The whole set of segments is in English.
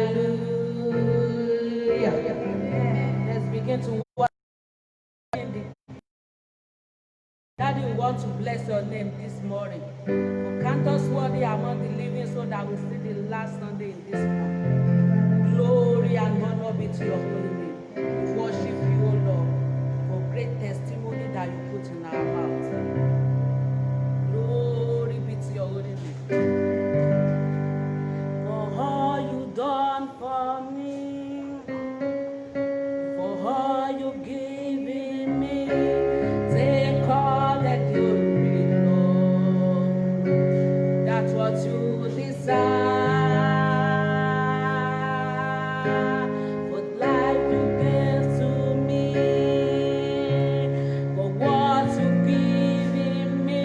Hallelujah. Let's begin to worship. Daddy, we want to bless your name this morning. Count us worthy among the living so that we see the last Sunday in this month. Glory and honor be to your holy name. We worship you, O Lord, for great testimony that you put in our mouth. Glory be to your holy name. For all you done for me, for all you given me, take all the glory, Lord. That's what you desire. For life you gave to me, for what you given me,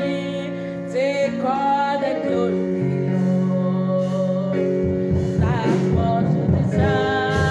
take all the glory, Lord. That's what you desire.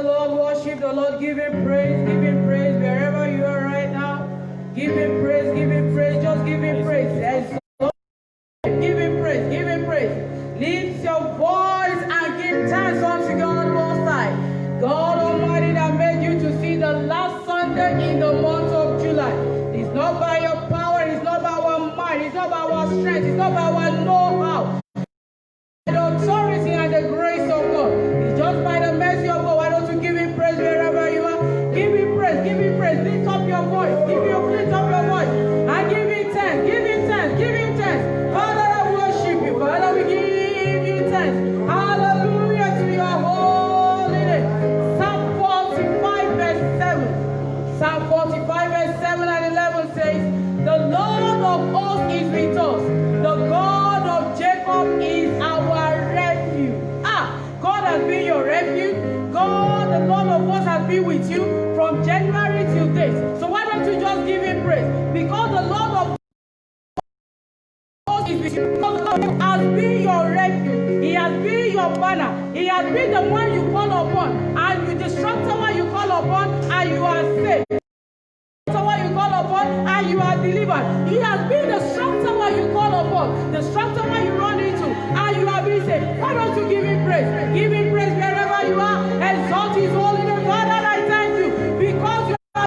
the Lord, worship the Lord, give Him praise wherever you are right now. Give Him praise, just give Him praise. Give Him praise. Lift your voice and give thanks unto God Most High. God Almighty that made you to see the last Sunday in the month of July. It's not by your power, it's not by our might, it's not by our strength, it's not by our know-how. The authority and the grace of God. It's just by the mercy of God. Why don't you give Him praise wherever you are? Give Him praise. Lift up your voice. Lift up your voice. And give Him thanks. Give Him thanks. Father, I worship you. Father, we give you thanks. Hallelujah to your holy name. Psalm 45 verse 7. Psalm 45 verse 7 and 11 says, the Lord of hosts is with us. The God of Jacob is our refuge. God has been your refuge. God, the Lord of hosts, has been with you from January till date. So why don't you just give Him praise? Because the Lord of hosts is with you. God has been your refuge. He has been your banner. He has been the one you call upon, and you the strong tower you call upon, and you are saved. And you are delivered. He has been the strong tower you call upon, the strong tower you run into, and you are being saved. Why don't you give Him praise? Give Him praise wherever you are. Exalt His holy name. Father, I thank you because you are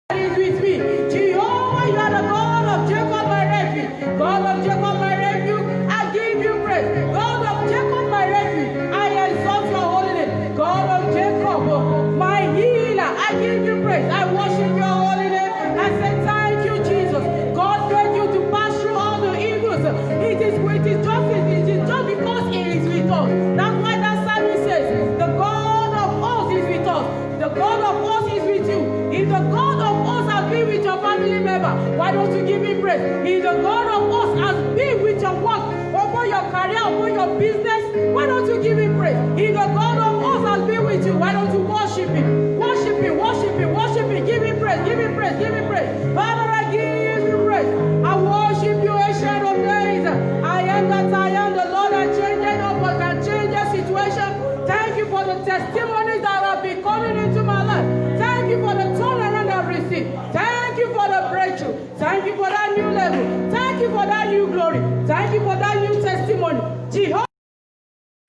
with me. Jehovah, you are the God of Jacob, my refuge. God of Jacob, my refuge. I give you praise. God of Jacob, my refuge. I exalt your holy name. God of Jacob, my healer. I give you praise. I worship your holy name. I say thank you, Jesus. God made you to pass through all the evils. It is just because He is with us. That's why that psalmist says, the God of hosts is with us. The God of hosts is with you. If the God of hosts has been with your family member, why don't you give Him praise? If the God of hosts has been with your work, over your career, over your business, why don't you give Him praise? If the God of hosts has been with you, why don't you worship Him? Worship Him. Give Him praise. Father, I give you praise. I worship you, Ancient of Days. I am that I am, the Lord that changes up, but can change the situation. Thank you for the testimonies that have been coming into my life. Thank you for the turnaround I've received. Thank you for the breakthrough. Thank you for that new level. Thank you for that new glory. Thank you for that new testimony. Jehovah,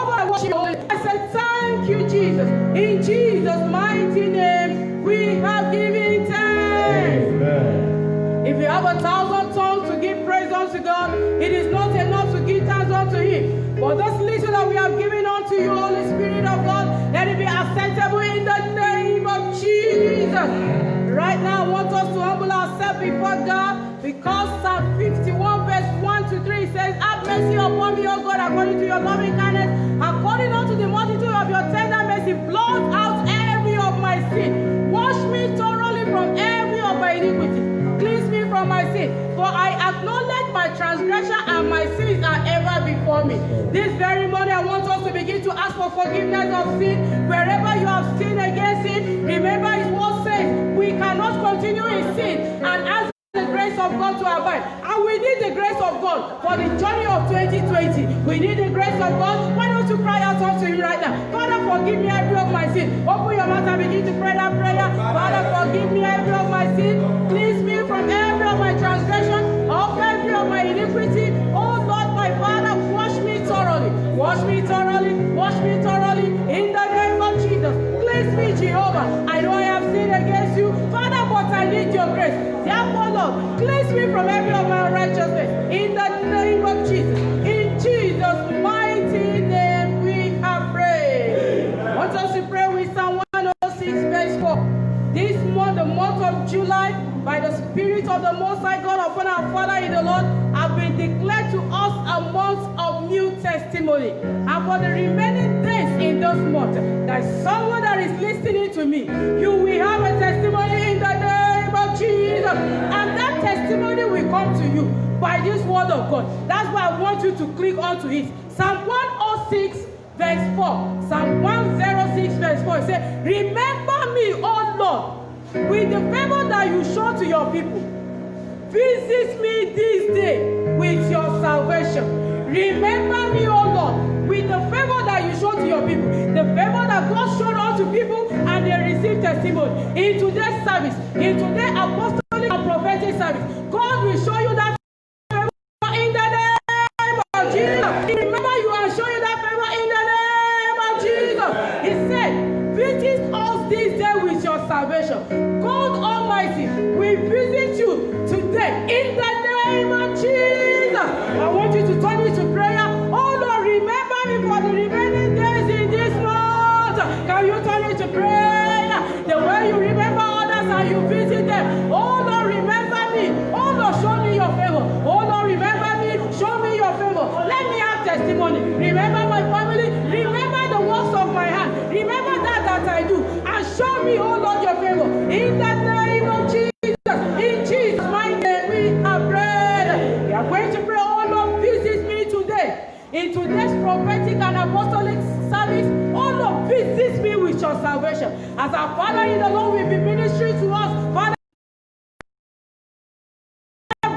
I worship you. I said, thank you, Jesus. In Jesus' mighty name, we have given thanks. Amen. If you have 1,000 tongues to give praise unto God, it is not enough to give thanks unto Him. But this little that we have given unto you, Holy Spirit of God, let it be acceptable in the name of Jesus. Right now, I want us to humble ourselves before God, because Psalm 51 verse 1 to 3 says, have mercy upon me, O God, according to your loving kindness, according unto the multitude of your tender mercy, blot out every of my sin. Wash me thoroughly from every of my iniquity. Cleanse me from my sin. For I acknowledge my transgression, and my sins are ever before me. This very morning, I want us to begin to ask for forgiveness of sin. Wherever you have sinned against Him, remember His word says we cannot continue in sin and ask the grace of God to abide. And we need the grace of God for the journey of 2020. We need the grace of God. Why don't you cry out unto Him right now? Father, forgive me every of my sin. Open your mouth and begin to pray that prayer. Father, forgive me every of my sin. Cleanse me from every of my transgression, of every of my iniquity. Oh Lord, my Father, wash me thoroughly. Wash me thoroughly. Wash me thoroughly. In the name of Jesus. Cleanse me, Jehovah. I know I have sinned against you, Father, but I need your grace. Therefore, Lord, cleanse me from every of my unrighteousness. In the name of Jesus. In Jesus' mighty name we have prayed. I want us to pray with Psalm 106 verse 4. This month, the month of July, by the Spirit of the Most High God upon our Father in the Lord, have been declared to us a month of new testimony. And for the remaining days in this month, there's someone that is listening to me. You will have a testimony in the name of Jesus. And that testimony will come to you by this word of God. That's why I want you to click onto it. Psalm 106 verse 4. Psalm 106 verse 4. It says, remember me, O Lord, with the favor that you show to your people. Visit me this day with your salvation. Remember me, O Lord, with the favor that you show to your people. The favor that God showed unto people testimony. In today's service, in today's apostolic and prophetic service, God will show you that favor in the name of Jesus. Remember, you are showing that favor in the name of Jesus. He said, visit us this day with your salvation. God Almighty will visit you today in the name of Jesus. I want you to turn it to prayer. Oh Lord, remember me for the remaining days in this month. Can you turn it to prayer? The way you remember others and you visit them. Oh Lord, remember me. Oh Lord, show me your favor. Oh Lord, remember me. Show me your favor. Let me have testimony. Remember my family. Remember the works of my hand. Remember that I do. And show me, oh Lord, your favor. In the name of Jesus. In Jesus' mighty name we have prayed. We are going to pray, oh Lord, visit me today. In today's prophetic and apostolic service, oh Lord, visit me with your salvation. As our Father in the Lord will be ministering to us, Father,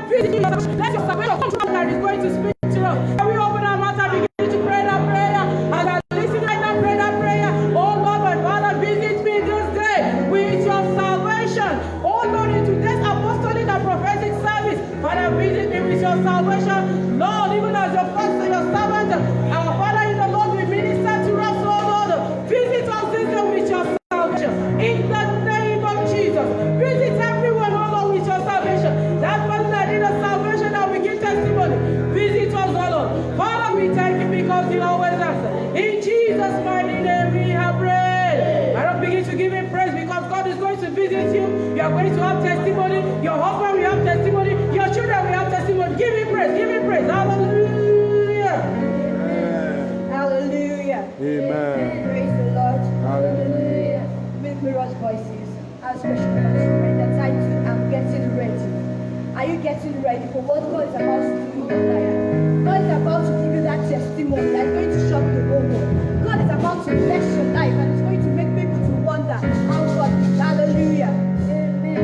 visit me. Let your salvation come to us that is going to speak to us. Can we open our mouth and begin to pray that prayer? As I listen right now, pray that prayer. Oh Lord, my Father, visit me this day with your salvation. Oh Lord, in today's apostolic and prophetic service, Father, visit me with your salvation. Lord, even as your pastor, your servant, our Father in the Lord will minister to us, oh Lord. Visit us this day with your salvation. In the name of Jesus. Visit everyone, oh Lord, with your salvation. That person that need a salvation that will give testimony. Visit us, oh Lord. Father, we thank you because you always answer. In Jesus' mighty name we have prayed. I don't begin to give him praise because God is going to visit you. You are going to have testimony. Your husband will have testimony. Your children will have testimony. Give him praise. Give him praise. Hallelujah. Amen. Hallelujah. Amen. Praise the Lord. Hallelujah. With mirrors voices. As we should render title, I'm getting ready. Are you getting ready for what God is about to do in your life? God is about to give you that testimony that's going to shock the whole world. God is about to bless your life and it's going to make people to wonder how God is. Hallelujah. Amen.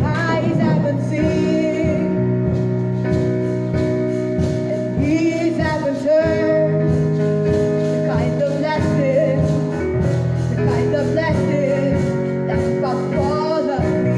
Eyes haven't seen and ears haven't heard the kind of blessings that's about to fall on me.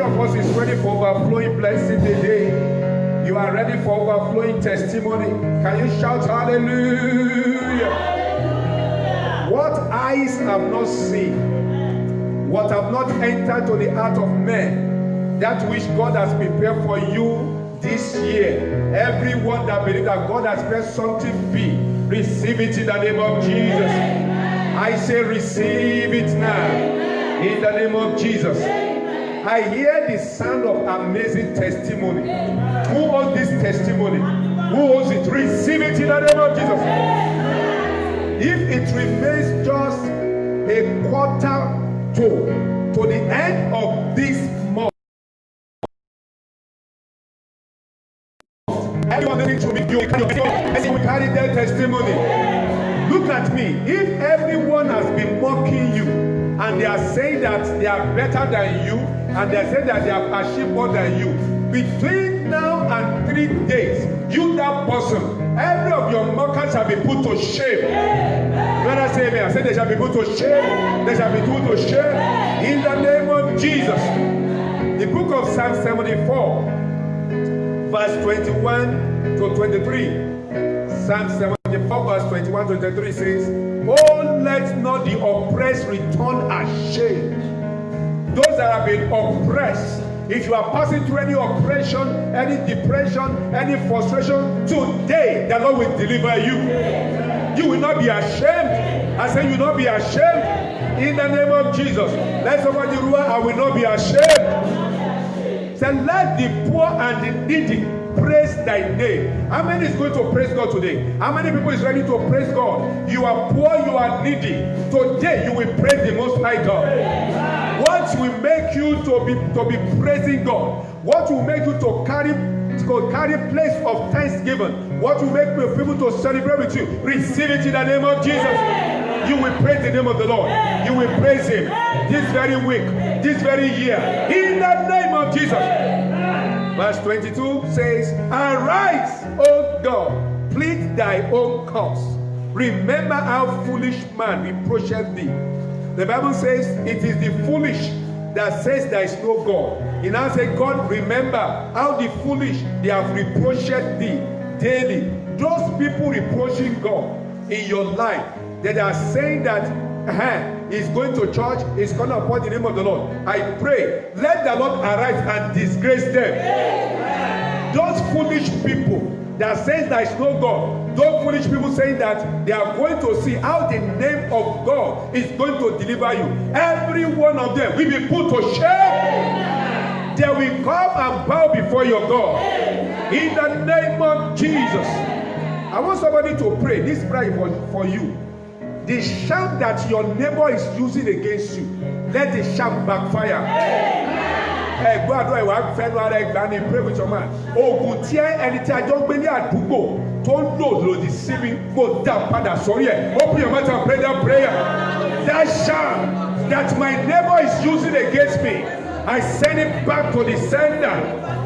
of us is ready for overflowing blessing today. You are ready for overflowing testimony. Can you shout hallelujah? What eyes have not seen, what have not entered to the heart of men, that which God has prepared for you this year. Everyone that believes that God has prepared something big, receive it in the name of Jesus. I say receive it now in the name of Jesus. I hear the sound of amazing testimony. Who owns this testimony? Who owns it? Receive it in the name of Jesus. If it remains just a quarter to the end of this month, everyone needs to be doing and carry their testimony. Look at me. If everyone has been mocking you and they are saying that they are better than you and they are saying that they have achieved more than you, between now and 3 days, you that person, every of your mockers shall be put to shame. When I say amen, I say they shall be put to shame. They shall be put to shame in the name of Jesus. The book of Psalm 74, verse 21 to 23. Psalm 74, verse 21 to 23 says, "Oh, let not the oppressed return ashamed." Those that have been oppressed, if you are passing through any oppression, any depression, any frustration, today the Lord will deliver you. You will not be ashamed. I say you will not be ashamed in the name of Jesus. Let somebody rule, I will not be ashamed. Say, let the poor and the needy praise thy name. How many is going to praise God today? How many people is ready to praise God? You are poor, you are needy. Today you will praise the Most High God. What will make you to be praising God? What will make you to carry place of thanksgiving? What will make people to celebrate with you? Receive it in the name of Jesus. You will praise the name of the Lord. You will praise Him this very week, this very year, in the name of Jesus. Verse 22 says, "Arise, O God, plead thy own cause. Remember how foolish man reproacheth thee." The Bible says it is the foolish that says there is no God. He now says, God, remember how the foolish they have reproached thee daily. Those people reproaching God in your life, that are saying that he's going to church, he's calling upon the name of the Lord. I pray, let the Lord arise and disgrace them. Those foolish people that says there is no God, those foolish people saying that they are going to see how the name of God is going to deliver you. Every one of them will be put to shame. They will come and bow before your God. In the name of Jesus. I want somebody to pray this prayer for you. The sham that your neighbor is using against you, let the sham backfire. Go and do a work, pray with your man. Ogun tí ẹni tí a jọ ń gbé ní àdúgbò tó ń lò lòdì sí mi kò dá padà sórí ẹ̀. Open your mouth and pray that prayer. That sham that my neighbor is using against me, I send it back to the sender.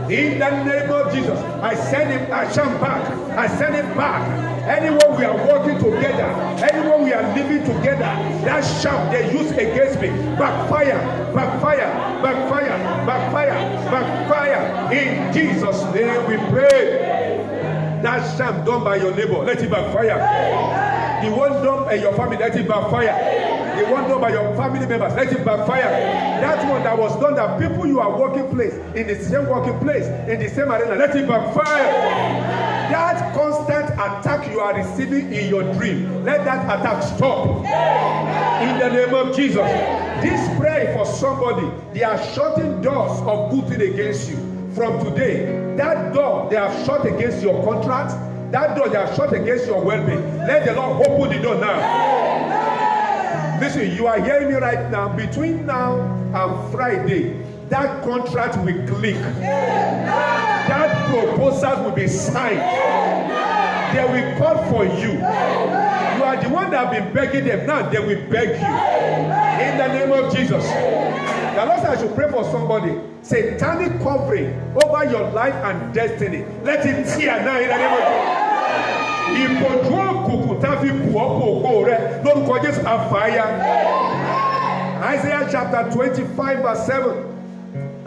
In the name of Jesus, I send him sham back. I send it back. Anyone we are working together, anyone we are living together, that sham they use against me, backfire, backfire, backfire, backfire, backfire. In Jesus' name we pray. That sham done by your neighbor, let it backfire. The one done by your family, let it backfire. The one done by your family members, let it backfire. That one that was done that people you are working place, in the same working place, in the same arena, let it backfire. That constant attack you are receiving in your dream, let that attack stop. In the name of Jesus. This prayer for somebody, they are shutting doors of good thing against you. From today, that door they have shut against your contract, that door they have shut against your well-being, let the Lord open the door now. Listen, you are hearing me right now. Between now and Friday, that contract will click. That proposal will be signed. They will call for you. You are the one that have been begging them. Now they will beg you. In the name of Jesus. The Lord said I should pray for somebody. Satanic covering over your life and destiny. Let it tear now in the name of Jesus. Ìbòjú òkùnkùn tá fi bù ọ́ bò ògo rẹ lórúkọ Jésù àfàyà. Isaiah chapter 25 verse 7.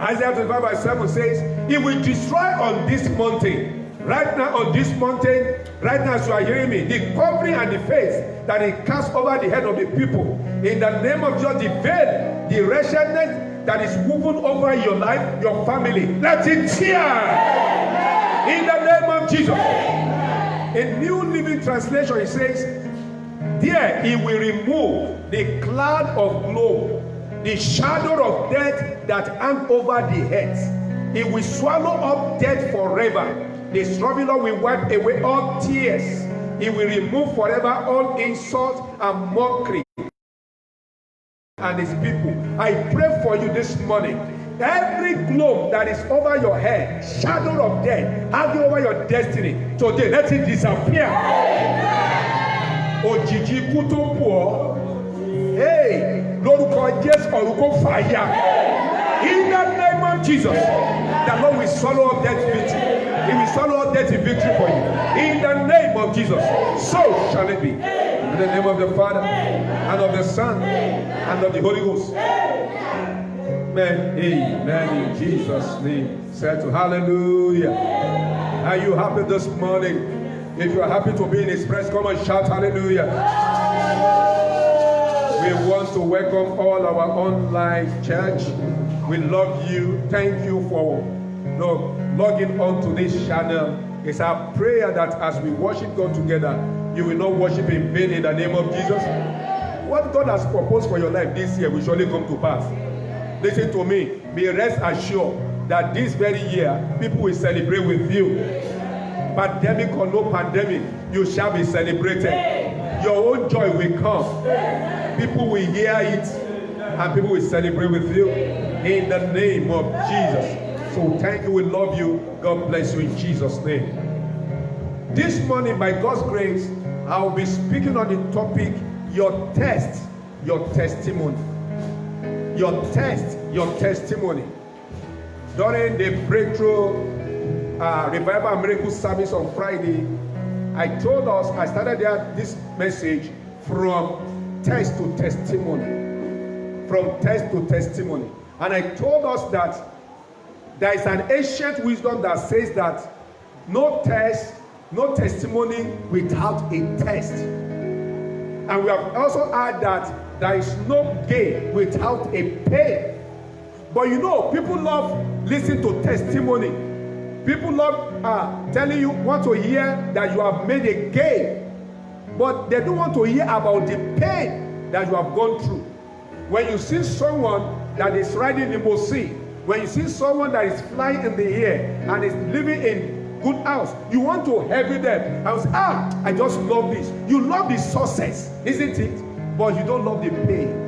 Isaiah 25 verse 7 says, He will destroy on this mountain. Right now on this mountain, right now as you are hearing me, the covering and the face that He cast over the head of the people. In the name of Jesus, the veil, the wretchedness that is moving over your life, your family, let it tear. In the name of Jesus. In New Living Translation, it says, there He will remove the cloud of gloom, the shadow of death that hung over the heads. He will swallow up death forever. The sovereign Lord will wipe away all tears. He will remove forever all insult and mockery. And His people, I pray for you this morning. Every globe that is over your head, shadow of death, hanging over your destiny, today let it disappear. Òjìji ikú tó bù ọ́, lórúkọ Jésù ọ̀run kó fàya. In the name of Jesus, the Lord will swallow up death victory. He will swallow up death victory for you. In the name of Jesus, so shall it be. In the name of the Father, and of the Son, and of the Holy Ghost. Amen. Amen. In Jesus' name. Say to hallelujah. Are you happy this morning? If you are happy to be in His presence, come and shout hallelujah. We want to welcome all our online church. We love you. Thank you for logging on to this channel. It's our prayer that as we worship God together, you will not worship in vain in the name of Jesus. What God has proposed for your life this year will surely come to pass. Listen to me. Be rest assured that this very year, people will celebrate with you. Pandemic or no pandemic, you shall be celebrated. Your own joy will come. People will hear it, and people will celebrate with you in the name of Jesus. So thank you. We love you. God bless you in Jesus' name. This morning, by God's grace, I will be speaking on the topic, your test, your testimony. Your test, your testimony. During the breakthrough revival and miracle service on Friday, I started this message from test to testimony. From test to testimony. And I told us that there is an ancient wisdom that says that no test, no testimony without a test. And we have also heard that there is no gain without a pain. But you know, people love listening to testimony. People love telling you, want to hear that you have made a gain. But they don't want to hear about the pain that you have gone through. When you see someone that is riding limousine, when you see someone that is flying in the air and is living in good house, you want to envy them and say, I just love this. You love the success, isn't it? But you don't love the pain.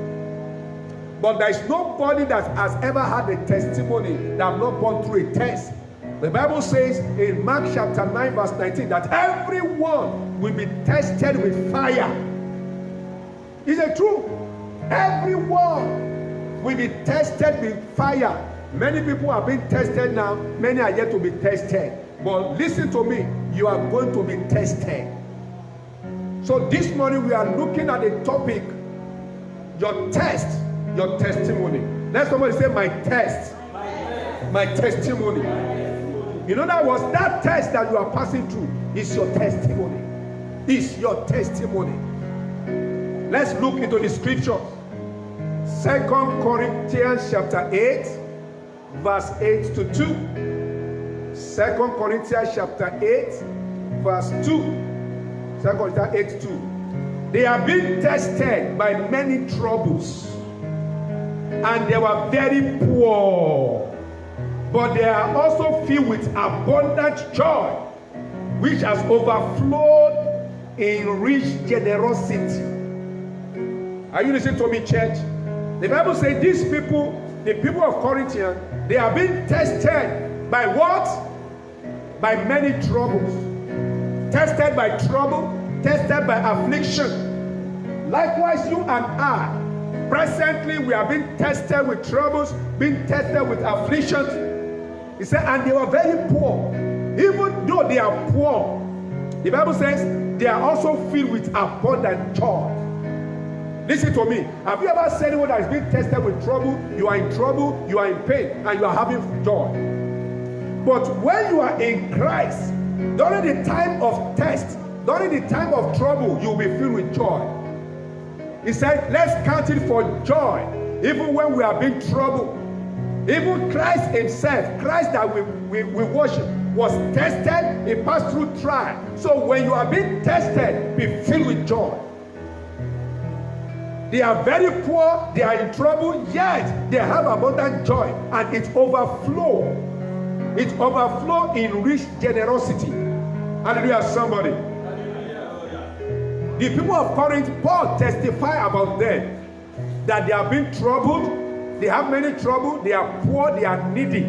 But there is nobody that has ever had a testimony that have not gone through a test. The Bible says in Mark chapter 9 verse 19 that everyone will be tested with fire. Is it true? Everyone will be tested with fire. Many people are being tested now. Many are yet to be tested. But listen to me. You are going to be tested. So this morning we are looking at the topic, your test, your testimony. Let somebody say, my test, my testimony. In other words, that test that you are passing through is your testimony. Is your testimony. Let's look into the scripture. 2 Corinthians chapter 8, verse 8 to 2. 2 Corinthians chapter 8, verse 2. 2 Corinthians 8, 2. They are being tested by many troubles, and they were very poor. But they are also filled with abundant joy, which has overflowed in rich generosity. Are you listening to me, church? The Bible says these people, the people of Corinthians, they are being tested by what? By many troubles. Tested by trouble, tested by affliction. Likewise, you and I, presently we are being tested with troubles, being tested with afflictions. He said, and they were very poor. Even though they are poor, the Bible says they are also filled with abundant joy. Listen to me. Have you ever seen anyone that is being tested with trouble? You are in trouble, you are in pain, and you are having joy. But when you are in Christ, during the time of test, during the time of trouble, you will be filled with joy. He said, let's count it for joy, even when we are being troubled. Even Christ himself, Christ that we worship, was tested, he passed through trial. So when you are being tested, be filled with joy. They are very poor, they are in trouble, yet they have abundant joy, and it overflow. It overflow in rich generosity. Hallelujah, somebody. The people of Corinth, Paul testify about them, that they have been troubled, they have many trouble, they are poor, they are needy.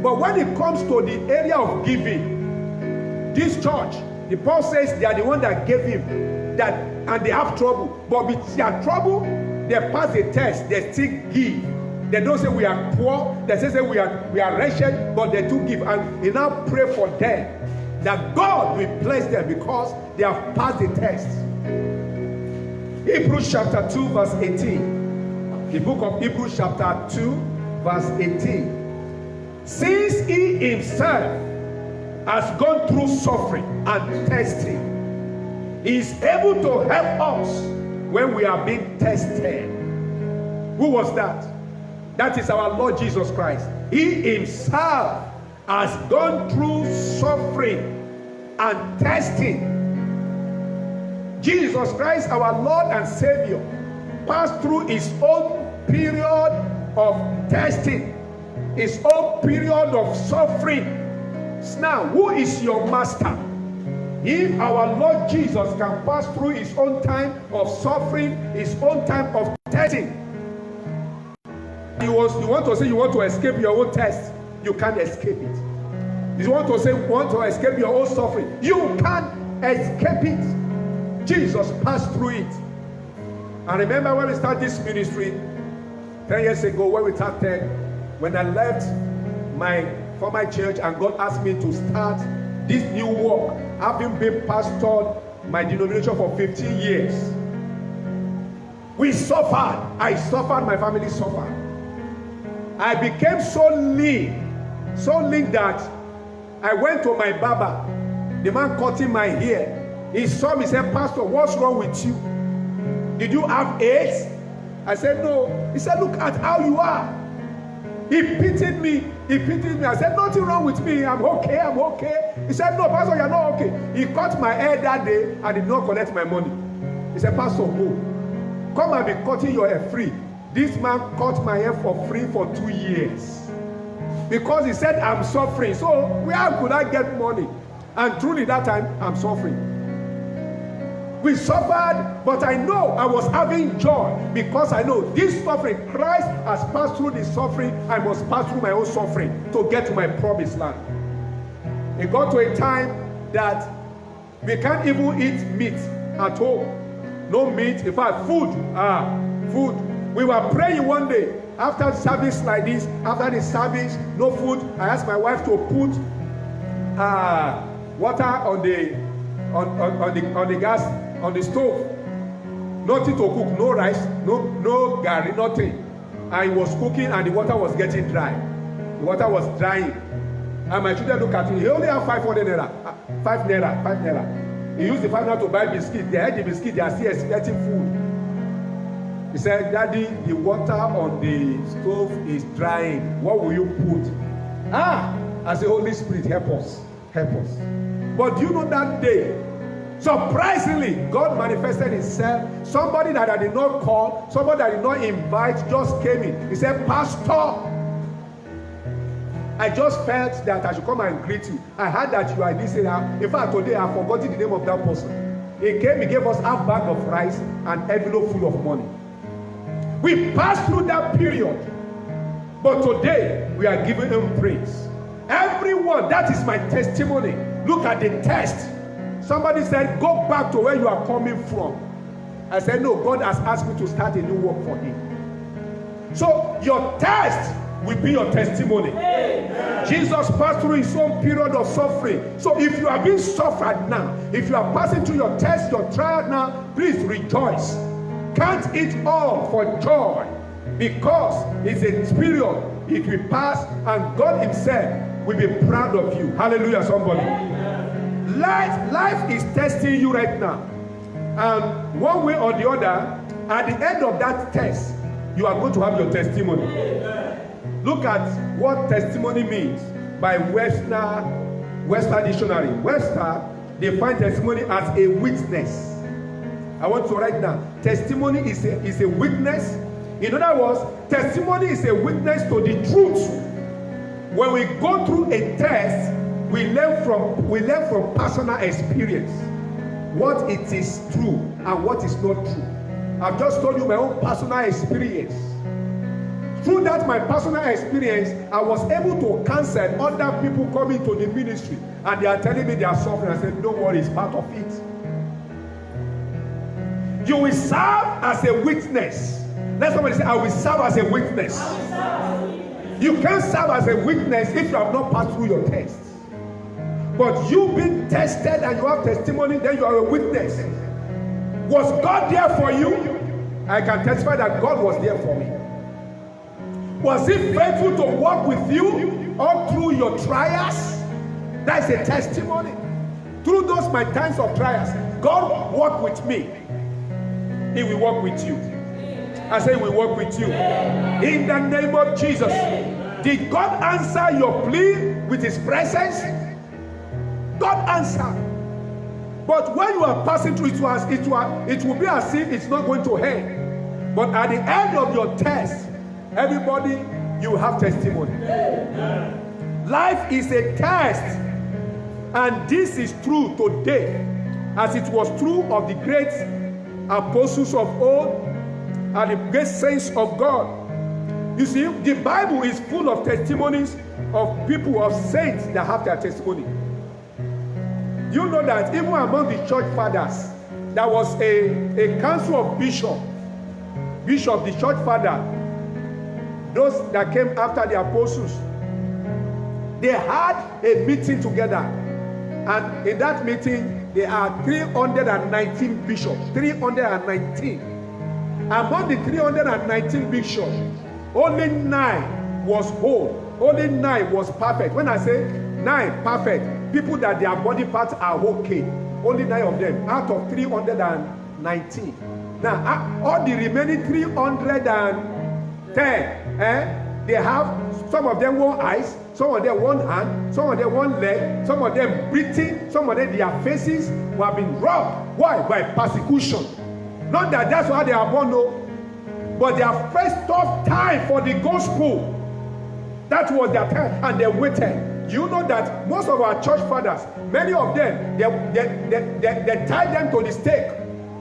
But when it comes to the area of giving, this church, the Paul says they are the one that gave him that, and they have trouble. But with their trouble, they pass the test, they still give. They don't say we are poor, they say we are wretched, but they do give. And he now pray for them that God will bless them because they have passed the test. Hebrews chapter 2 verse 18. The book of Hebrews chapter 2 verse 18. Since he himself has gone through suffering and testing, he is able to help us when we are being tested. Who was that? That is our Lord Jesus Christ. He himself has gone through suffering and testing. Jesus Christ, our Lord and Savior, passed through his own period of testing, his own period of suffering. Now, who is your master? If our Lord Jesus can pass through his own time of suffering, his own time of testing, you want to say you want to escape your own test, you can't escape it. You want to say you want to escape your own suffering, you can't escape it. Jesus passed through it. And remember when we started this ministry 10 years ago, when we started, when I left my former church and God asked me to start this new work, having been pastored my denomination for 15 years. We suffered. I suffered, my family suffered. I became so lean that I went to my barber, the man cutting my hair. He saw me, said, Pastor, what's wrong with you? Did you have AIDS? I said, no. He said, look at how you are. He pitied me. I said, nothing wrong with me. I'm okay. He said, no, Pastor, you're not okay. He cut my hair that day and did not collect my money. He said, Pastor, go. Come and be cutting your hair free. This man cut my hair for free for 2 years. Because he said, I'm suffering. So where could I get money? And truly that time, I'm suffering. We suffered, but I know I was having joy because I know this suffering, Christ has passed through the suffering. I must pass through my own suffering to get to my promised land. It got to a time that we can't even eat meat at home. No meat, in fact, food. We were praying one day after service like this. After the service, no food. I asked my wife to put water on the gas, on the stove. Nothing to cook, no rice, no garri, nothing. And it was cooking and the water was getting dry. The water was drying. And my children look at me. He only have 500 naira. 5 naira. He used the 5 naira to buy biscuit. They had the biscuit, they are still expecting food. He said, Daddy, the water on the stove is drying. What will you put? I said, Holy Spirit, help us. But do you know that day, surprisingly, God manifested himself. Somebody that I did not call, somebody that I did not invite, just came in. He said, Pastor, I just felt that I should come and greet you. I heard that you are this area. In fact, today I forgot the name of that person. He came, he gave us half bag of rice and envelope full of money. We passed through that period. But today, we are giving him praise. Everyone, that is my testimony. Look at the test. Somebody said, go back to where you are coming from. I said, no, God has asked me to start a new work for him. So your test will be your testimony. Amen. Jesus passed through his own period of suffering. So if you are being suffered now, if you are passing through your test, your trial now, please rejoice. Count it all for joy, because it's a period, it will pass, and God himself will be proud of you. Hallelujah, somebody. Life is testing you right now, and one way or the other, at the end of that test, you are going to have your testimony. Look at what testimony means by Webster Dictionary. Webster defines testimony as a witness. I want to write down. Testimony is a witness. In other words, testimony is a witness to the truth. When we go through a test, we learn from personal experience what it is true and what is not true. I've just told you my own personal experience. Through that, my personal experience, I was able to cancel other people coming to the ministry, and they are telling me they are suffering. I said, don't worry, it's part of it. You will serve as a witness. Let somebody say, I will serve as a witness. You can't serve as a witness if you have not passed through your test. But you being tested and you have testimony, then you are a witness. Was God there for you? I can testify that God was there for me. Was he faithful to walk with you all through your trials? That's a testimony. Through those my times of trials, God walked with me. He will walk with you. I say he will walk with you. In the name of Jesus. Did God answer your plea with his presence? God answered. But when you are passing through it will be as if it's not going to end. But at the end of your test, everybody, you have testimony. Life is a test, and this is true today, as it was true of the great apostles of old and the great saints of God. You see, the Bible is full of testimonies of people, of saints that have their testimony. You know that even among the church fathers, there was a council of bishops, the church father, those that came after the apostles. They had a meeting together, and in that meeting there are 319 bishops. 319. Among the 319 bishops, only 9 was whole, only 9 was perfect. When I say 9 perfect, people that their body parts are okay, only 9 of them out of 319. Now all the remaining 310, they have, some of them one eyes, some of them one hand, some of them one leg, some of them breathing, some of them their faces were being robbed. Why? By persecution. Not that that's why they are born, no, but their first tough time for the gospel, that was their time, and they waited. You know that most of our church fathers, many of them, they tied them to the stake.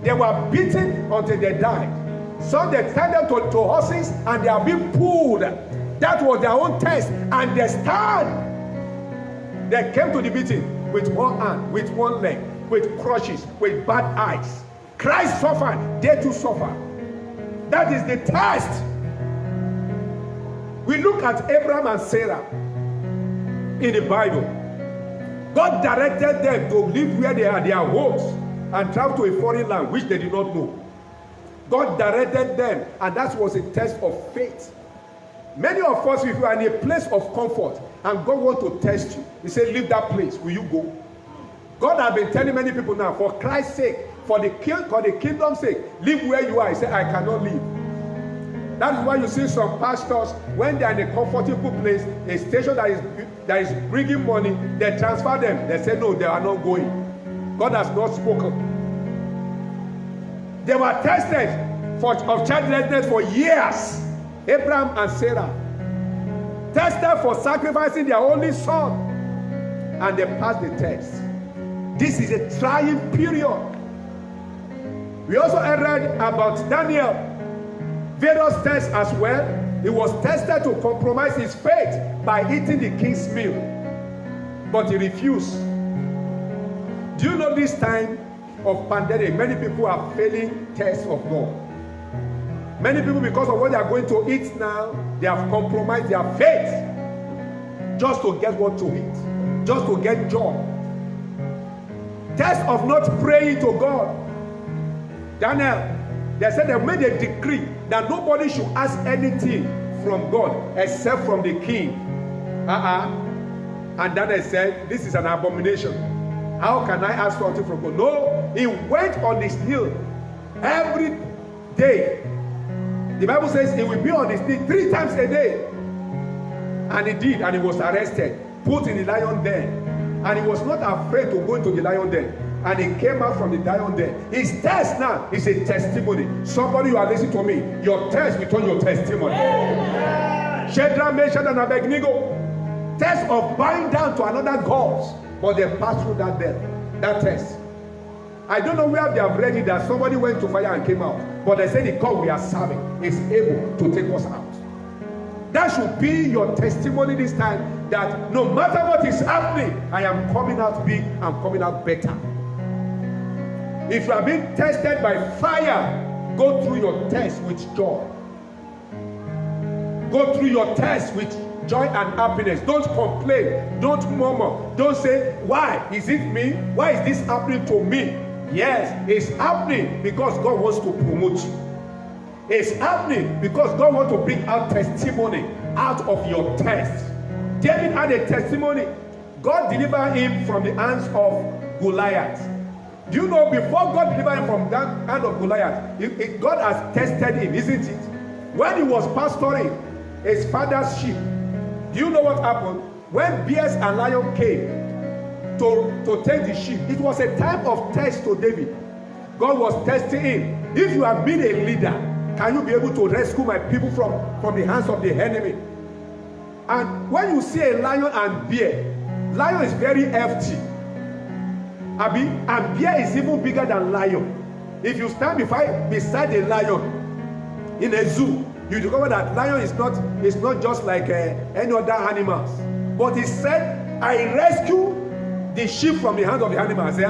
They were beaten until they died. Some they tied them to horses, and they are being pulled. That was their own test, and they stand. They came to the meeting with one hand, with one leg, with crutches, with bad eyes. Christ suffered, they too suffer. That is the test. We look at Abraham and Sarah in the Bible. God directed them to live where they are, their homes, and travel to a foreign land which they did not know. God directed them, and that was a test of faith. Many of us, if you are in a place of comfort and God wants to test you, he said, leave that place. Will you go? God has been telling many people now, for Christ's sake, for the kingdom's sake, live where you are. He said, I cannot live. That is why you see some pastors, when they are in a comfortable place, a station that is bringing money, they transfer them. They say, no, they are not going. God has not spoken. They were tested of childlessness for years. Abraham and Sarah tested for sacrificing their only son, and they passed the test. This is a trying period. We also read about Daniel, various tests as well. He was tested to compromise his faith by eating the king's meal, but he refused. Do you know this time of pandemic, many people are failing tests of God? Many people, because of what they are going to eat now, they have compromised their faith just to get what to eat, just to get joy. Test of not praying to God. Daniel, They said they made a decree that nobody should ask anything from God except from the king. And then they said, this is an abomination. How can I ask something from God? No, he went on his knee every day. The Bible says he will be on his knee 3 times a day. And he did, and he was arrested, put in the lion den. And he was not afraid to go into the lion den. And he came out from the lion den. His test now is a testimony. Somebody, you are listening to me. Your test will turn your testimony. Shadrach, Meshach, and Abednego, test of bowing down to another gods, but they passed through that test. I don't know where they have read it that somebody went to fire and came out, but they said the God we are serving is able to take us out. That should be your testimony this time, that no matter what is happening, I am coming out big, I'm coming out better. If you are being tested by fire, go through your test with joy. Go through your test with joy and happiness. Don't complain. Don't murmur. Don't say, why is it me? Why is this happening to me? Yes, it's happening because God wants to promote you. It's happening because God wants to bring out testimony out of your test. David had a testimony. God delivered him from the hands of Goliath. Do you know, before God delivered him from that hand of Goliath, God has tested him, isn't it? When he was pastoring his father's sheep, do you know what happened? When bears and lions came to take the sheep, it was a time of test to David. God was testing him. If you have been a leader, can you be able to rescue my people from the hands of the enemy? And when you see a lion and bear, lion is very hefty. And bear is even bigger than lion. If you stand beside a lion in a zoo, you discover that lion is not just like any other animals. But he said, I rescue the sheep from the hand of the animal. I said,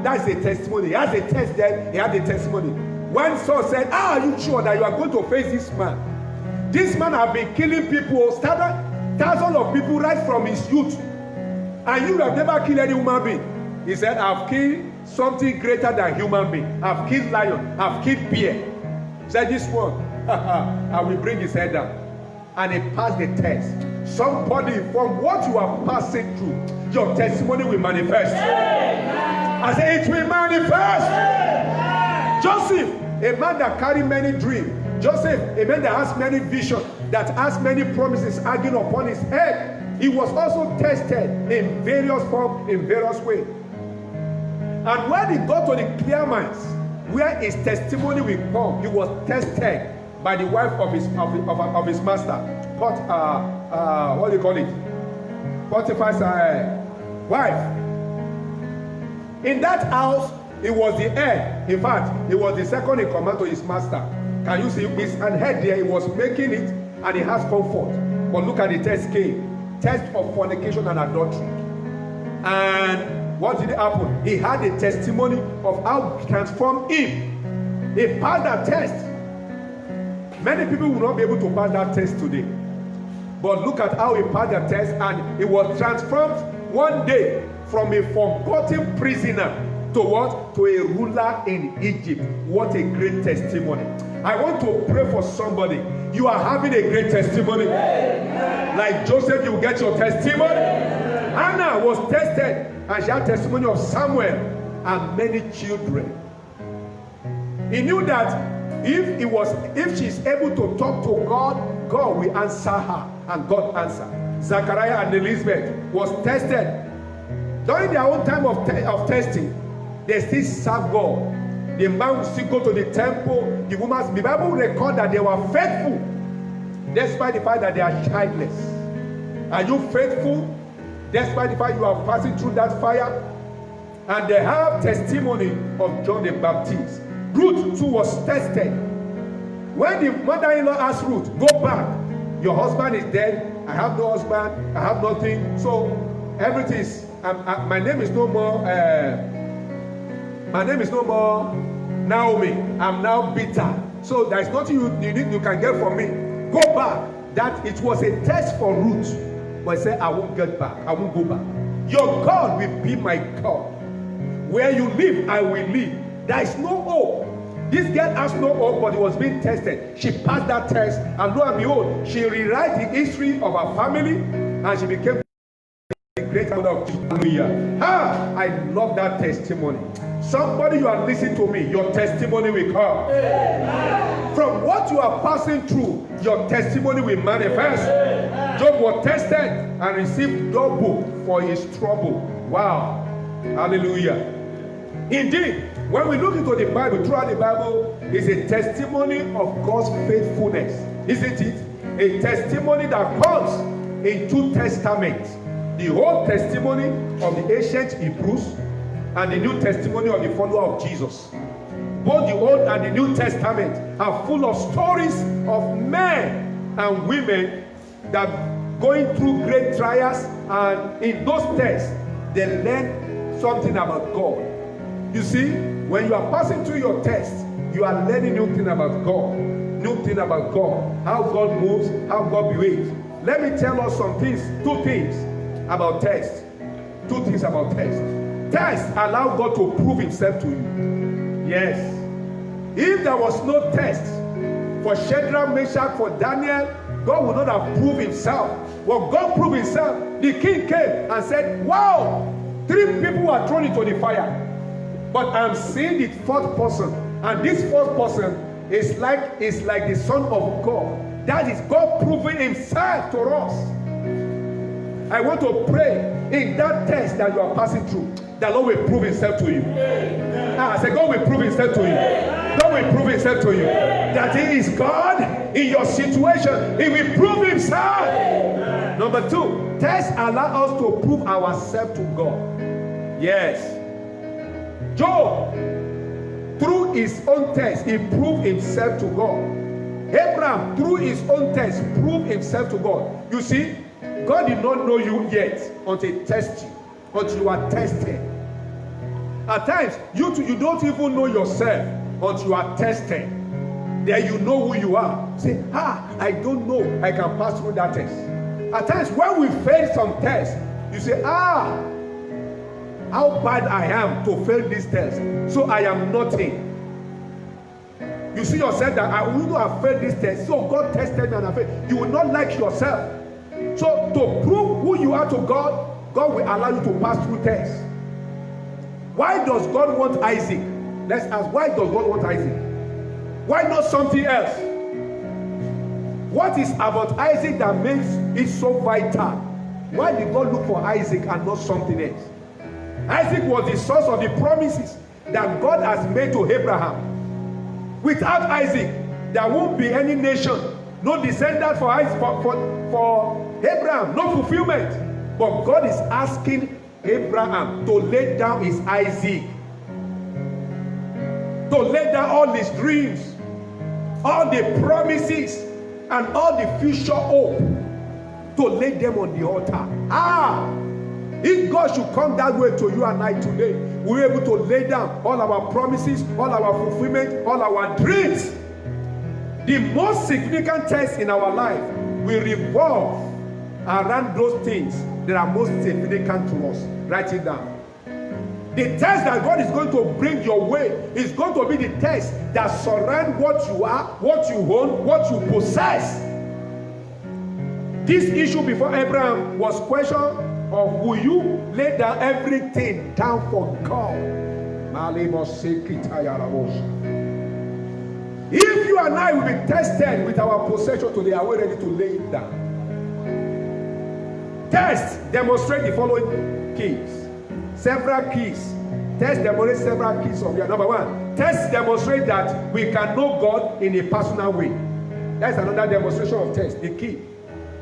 that's a testimony. He has a test there. He had a testimony. When Saul said, are you sure that you are going to face this man? This man has been killing people, thousands of people right from his youth. And you have never killed any human being. He said, I've killed something greater than human being. I've killed lion. I've killed bear. He said, this one, I will bring his head down. And he passed the test. Somebody, from what you are passing through, your testimony will manifest. I say it will manifest. Joseph, a man that carried many dreams. Joseph, a man that has many visions, that has many promises hanging upon his head. He was also tested in various forms, in various ways. And when he got to the clear mines, where his testimony will come, he was tested by the wife of his master. What do you call it? Potiphar's wife. In that house, he was the head. In fact, he was the second in command to his master. Can you see? His head there, he was making it, and he has comfort. But look at the test came. Test of fornication and adultery. And what did happen? He had a testimony of how it transformed him. He passed that test. Many people will not be able to pass that test today. But look at how he passed the test, and he was transformed one day from a forgotten prisoner to what? To a ruler in Egypt. What a great testimony. I want to pray for somebody. You are having a great testimony. Like Joseph, you will get your testimony. Hannah was tested, and she had testimony of Samuel and many children. He knew that if she's able to talk to God, God will answer her, and God answered. Zachariah and Elizabeth was tested. During their own time of testing, they still serve God. The man will still go to the temple. The Bible will record that they were faithful, despite the fact that they are childless. Are you faithful, despite the fact you are passing through that fire? And they have testimony of John the Baptist. Ruth too was tested. When the mother-in-law asked Ruth, go back. Your husband is dead. I have no husband. I have nothing. So everything is. My name is no more. My name is no more Naomi. I'm now bitter. So there is nothing you can get from me. Go back. That it was a test for Ruth. But he said, I won't get back. I won't go back. Your God will be my God. Where you live, I will live. There is no hope. This girl has no hope, but it was being tested. She passed that test, and lo and behold, she rewrote the history of her family, and she became the great mother of Jesus. Hallelujah. I love that testimony. Somebody, you are listening to me, your testimony will come. Amen. From what you are passing through, your testimony will manifest. Amen. Job was tested and received double for his trouble. Wow. Hallelujah. Indeed, when we look into the Bible, throughout the Bible is a testimony of God's faithfulness, isn't it? A testimony that comes in two testaments. The Old Testimony of the ancient Hebrews and the New Testimony of the follower of Jesus. Both the Old and the New Testament are full of stories of men and women that going through great trials, and in those tests they learn something about God. You see, when you are passing through your test, you are learning new thing about God. New thing about God. How God moves, how God behaves. Let me tell us some things, two things about tests. Two things about tests. Tests allow God to prove himself to you. Yes. If there was no test for Shadrach, Meshach, for Daniel, God would not have proved himself. When God proved himself, the king came and said, wow, 3 people were thrown into the fire. But I'm seeing the 4th person. And this 4th person is like the Son of God. That is God proving himself to us. I want to pray in that test that you are passing through, the Lord will prove himself to you. I said, God will prove himself to you. God will prove himself to you. That he is God in your situation. He will prove himself. Number 2, tests allow us to prove ourselves to God. Yes. Job, through his own test, he proved himself to God. Abraham, through his own test, proved himself to God. You see, God did not know you yet until he tests you, until you are tested. At times, you don't even know yourself until you are tested. Then you know who you are. Say, I don't know I can pass through that test. At times, when we fail some tests, you say, how bad I am to fail this test. So I am nothing. You see yourself that I will not have failed this test. So God tested me and I failed. You will not like yourself. So to prove who you are to God, God will allow you to pass through tests. Why does God want Isaac? Let's ask, why does God want Isaac? Why not something else? What is about Isaac that makes it so vital? Why did God look for Isaac and not something else? Isaac was the source of the promises that God has made to Abraham. Without Isaac, there won't be any nation, no descendant for Isaac, for Abraham, no fulfillment. But God is asking Abraham to lay down his Isaac, to lay down all his dreams, all the promises, and all the future hope, to lay them on the altar. If God should come that way to you and I today, we're able to lay down all our promises, all our fulfillment, all our dreams. The most significant test in our life will revolve around those things that are most significant to us. Write it down. The test that God is going to bring your way is going to be the test that surrounds what you are, what you own, what you possess. This issue before Abraham was question of will you lay down everything down for God? If you and I will be tested with our possession today, are we ready to lay it down? Tests demonstrate the following keys. Several keys. Tests demonstrate several keys of God. Number 1, tests demonstrate that we can know God in a personal way. That's another demonstration of test, the key.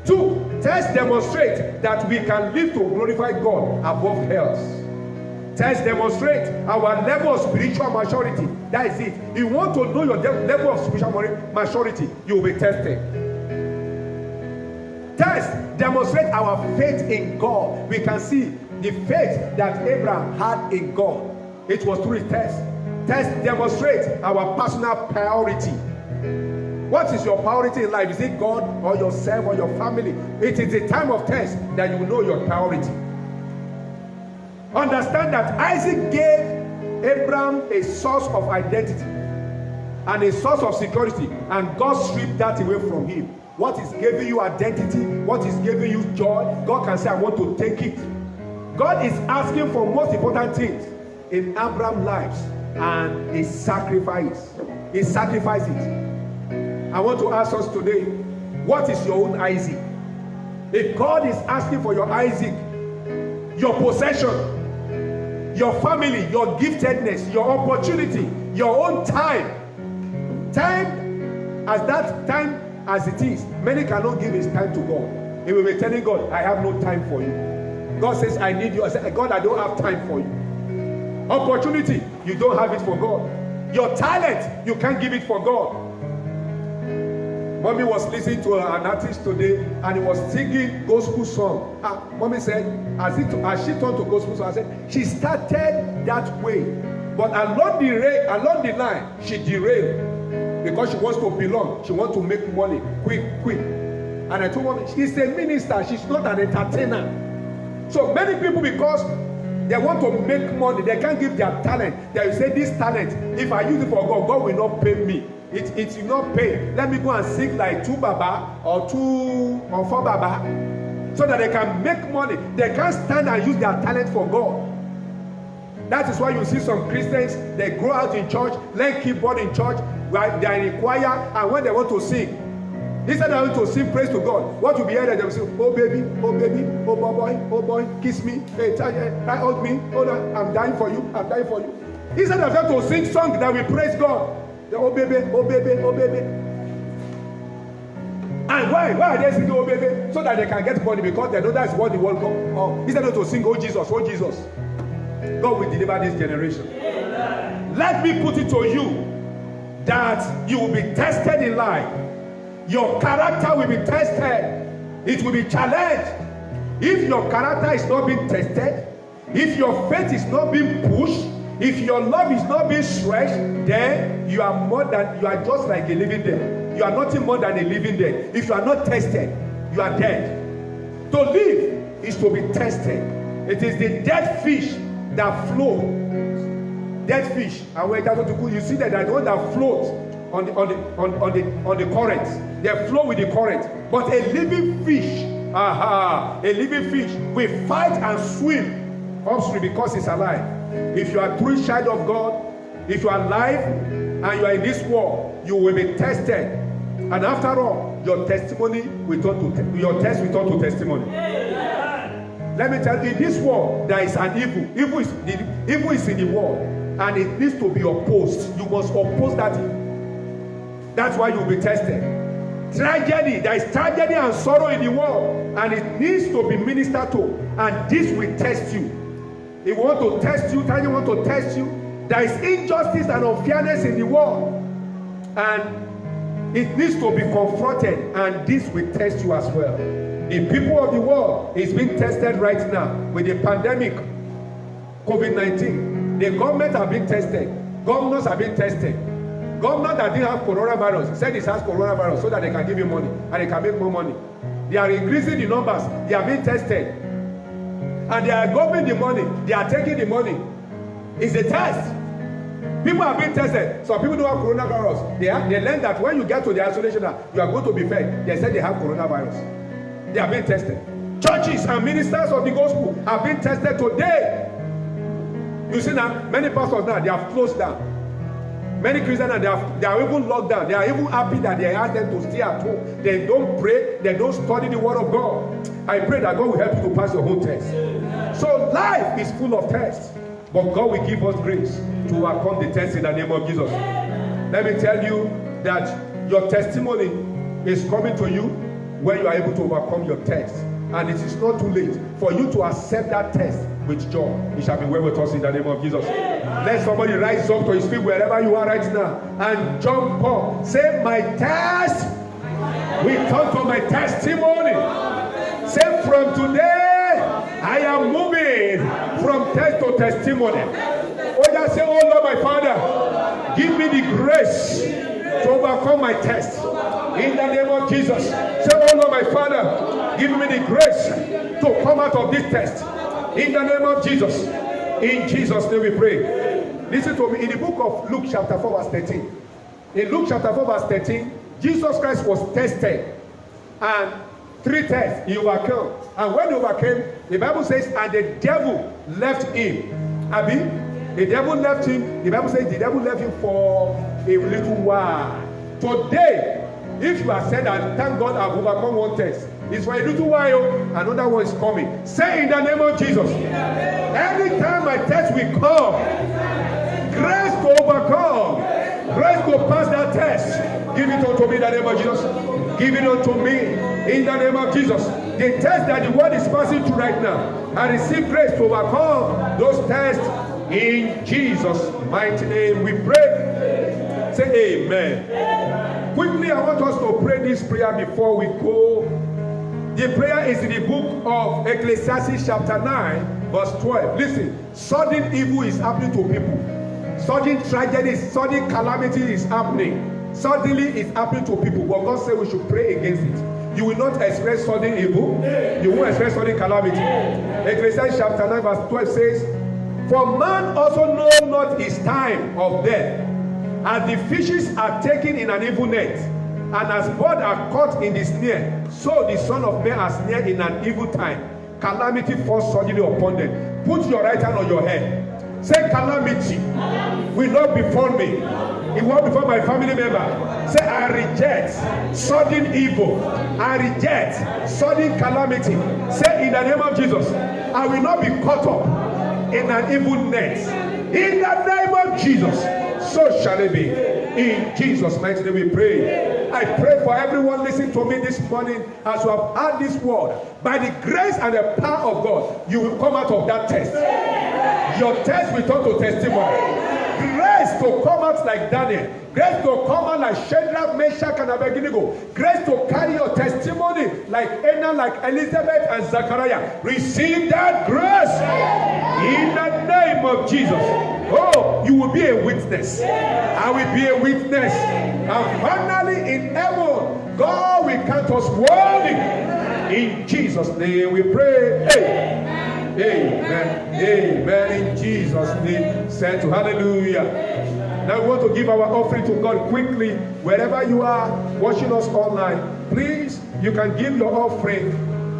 2, tests demonstrate that we can live to glorify God above else. Tests demonstrate our level of spiritual maturity. That is it. If you want to know your level of spiritual maturity, you will be tested. Tests demonstrate our faith in God. We can see the faith that Abraham had in God. It was through his test. Tests demonstrate our personal priority. What is your priority in life? Is it God or yourself or your family? It is a time of test that you know your priority. Understand that Isaac gave Abraham a source of identity. and a source of security, and God stripped that away from him. What is giving you identity, what is giving you joy, God can say, I want to take it. God is asking for most important things in Abraham's lives, and he sacrificed. He sacrificed it. I want to ask us today, what is your own Isaac? If God is asking for your Isaac, your possession, your family, your giftedness, your opportunity, your own time as it is, many cannot give his time to God. He will be telling God, I have no time for you. God says, I need you. I say, God, I don't have time for you. Opportunity, you don't have it for God. Your talent, you can't give it for God. Mommy was listening to an artist today, and he was singing gospel song. Mommy said, as she turned to gospel song, I said, she started that way, but along the line, she derailed because she wants to belong. She wants to make money quick. And I told her, she's a minister. She's not an entertainer. So many people, because they want to make money, they can't give their talent. They will say, this talent, if I use it for God, God will not pay me. It will not pay. Let me go and sing like 2 Baba or 4 Baba, so that they can make money. They can't stand and use their talent for God. That is why you see some Christians, they grow out in church, learn keyboard in church, right? They are in choir, and when they want to sing, instead of having to sing praise to God, what will be heard? They will say, oh baby, oh boy, kiss me, hey, hug me, hold on, I'm dying for you. Instead of them to sing songs that will praise God, they, oh baby. And why are they singing oh baby? So that they can get money, because they know that's what the world comes. Instead of to sing oh Jesus. God will deliver this generation. Amen. Let me put it to you that you will be tested in life. Your character will be tested. It will be challenged. If your character is not being tested, if your faith is not being pushed, if your love is not being stretched, then you are just like a living dead. You are nothing more than a living dead. If you are not tested, you are dead. To live is to be tested. It is the dead fish that float. Dead fish. And when you see that the one that floats on the current. They flow with the current. But a living fish, will fight and swim upstream because it's alive. If you are a true child of God, if you are alive and you are in this world, you will be tested. And after all, your testimony will turn to your test will turn to testimony. Let me tell you, in this world there is an evil. Evil is in the world, and it needs to be opposed. You must oppose that evil. That's why you will be tested. Tragedy, there is tragedy and sorrow in the world, and it needs to be ministered to, and this will test you. It want to test you, tragedy want to test you. There is injustice and unfairness in the world, and it needs to be confronted, and this will test you as well. The people of the world is being tested right now with the pandemic, COVID-19. The government have been tested. Governors have been tested. Governors that didn't have coronavirus said it has coronavirus so that they can give you money and they can make more money. They are increasing the numbers. They are being tested. And they are governing the money. They are taking the money. It's a test. People are being tested. Some people don't have coronavirus. They learn that when you get to the isolation, you are going to be fed. They said they have coronavirus. They are being tested. Churches and ministers of the gospel are being tested today. You see now, many pastors now, they have closed down. Many Christians now, they are even locked down. They are even happy that they ask them to stay at home. They don't pray. They don't study the word of God. I pray that God will help you to pass your whole test. So life is full of tests. But God will give us grace to overcome the test in the name of Jesus. Let me tell you that your testimony is coming to you when you are able to overcome your test. And it is not too late for you to accept that test with joy. It shall be well with us in the name of Jesus. Let somebody rise up to his feet wherever you are right now and jump up. Say, my test will turn to my testimony. Say, from today, I am moving from test to testimony. Oh, just say, oh Lord, my Father, give me the grace to overcome my test. In the name of Jesus. Say, oh Lord, my Father, give me the grace to come out of this test. In the name of Jesus. In Jesus' name we pray. Listen to me. In the book of Luke chapter 4 verse 13. In Luke chapter 4 verse 13, Jesus Christ was tested, and 3 tests he overcame. And when he overcame, the Bible says, and the devil left him. Abi, the devil left him. The Bible says the devil left him for a little while. Today, if you are said that, thank God I've overcome 1 test, it's for a little while, another one is coming. Say in the name of Jesus. Anytime my test will come, grace to overcome, grace to pass that test, give it unto me in the name of Jesus. Give it unto me in the name of Jesus. The test that the world is passing through right now, I receive grace to overcome those tests in Jesus' mighty name. We pray. Say amen. Quickly, I want us to pray this prayer before we go. The prayer is in the book of Ecclesiastes chapter 9 verse 12. Listen, sudden evil is happening to people. Sudden tragedy, sudden calamity is happening. Suddenly it's happening to people. But God said we should pray against it. You will not experience sudden evil. You won't experience sudden calamity. Ecclesiastes chapter 9 verse 12 says, for man also know not his time of death, as the fishes are taken in an evil net, and as birds are caught in the snare, so the Son of Man are snared in an evil time. Calamity falls suddenly upon them. Put your right hand on your head. Say, calamity will not befall me. It won't befall my family member. Say, I reject sudden evil. I reject sudden calamity. Say, in the name of Jesus, I will not be caught up in an evil net. In the name of Jesus, so shall it be. In Jesus' mighty name we pray. I pray for everyone listening to me this morning as you have heard this word. By the grace and the power of God, you will come out of that test. Your test will turn to testimony. Grace to come out like Daniel. Grace to come out like Shadrach, Meshach, and Abednego. Grace to carry your testimony like Anna, like Elizabeth, and Zachariah. Receive that grace in the name of Jesus. Oh, you will be a witness. I will be a witness. And finally, in heaven, God will count us worthy. In Jesus' name we pray. Amen. Amen. Amen. In Jesus' name. Say to hallelujah. Now we want to give our offering to God quickly. Wherever you are watching us online, please, you can give your offering,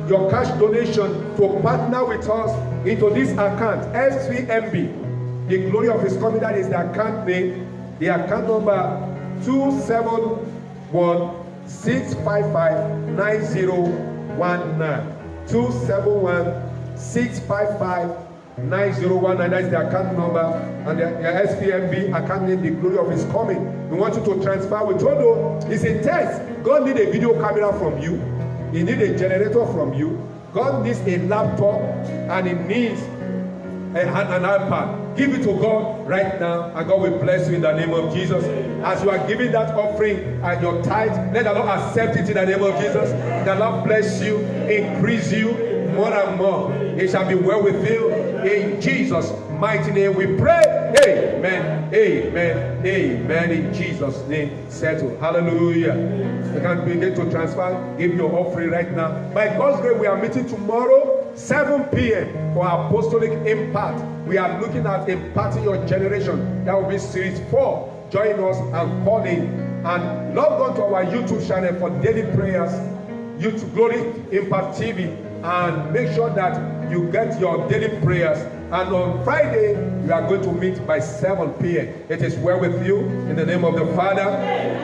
your cash donation to partner with us into this account, S3MB. The glory of his coming, that is the account name. The account number 271-655-9019. 271-655-9019. That is the account number. And the SPMB account name, the glory of his coming. We want you to transfer. We told you it's a test. God needs a video camera from you. He needs a generator from you. God needs a laptop, and he needs an iPad. Give it to God right now, and God will bless you in the name of Jesus. As you are giving that offering and your tithe, let the Lord accept it in the name of Jesus. The Lord bless you, increase you more and more. It shall be well with you. In Jesus' mighty name we pray. Amen. Amen. Amen. In Jesus' name, settle. Hallelujah. You can begin to transfer. Give your offering right now. By God's grace, we are meeting tomorrow, 7 p.m. for Apostolic Impact. We are looking at impacting your generation. That will be series 4. Join us and call in. And log on to our YouTube channel for daily prayers. YouTube Glory Impact TV. And make sure that you get your daily prayers. And on Friday, we are going to meet by 7 p.m. It is well with you in the name of the Father.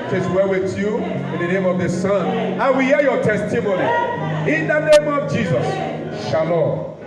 It is well with you in the name of the Son. And we hear your testimony in the name of Jesus. Shalom.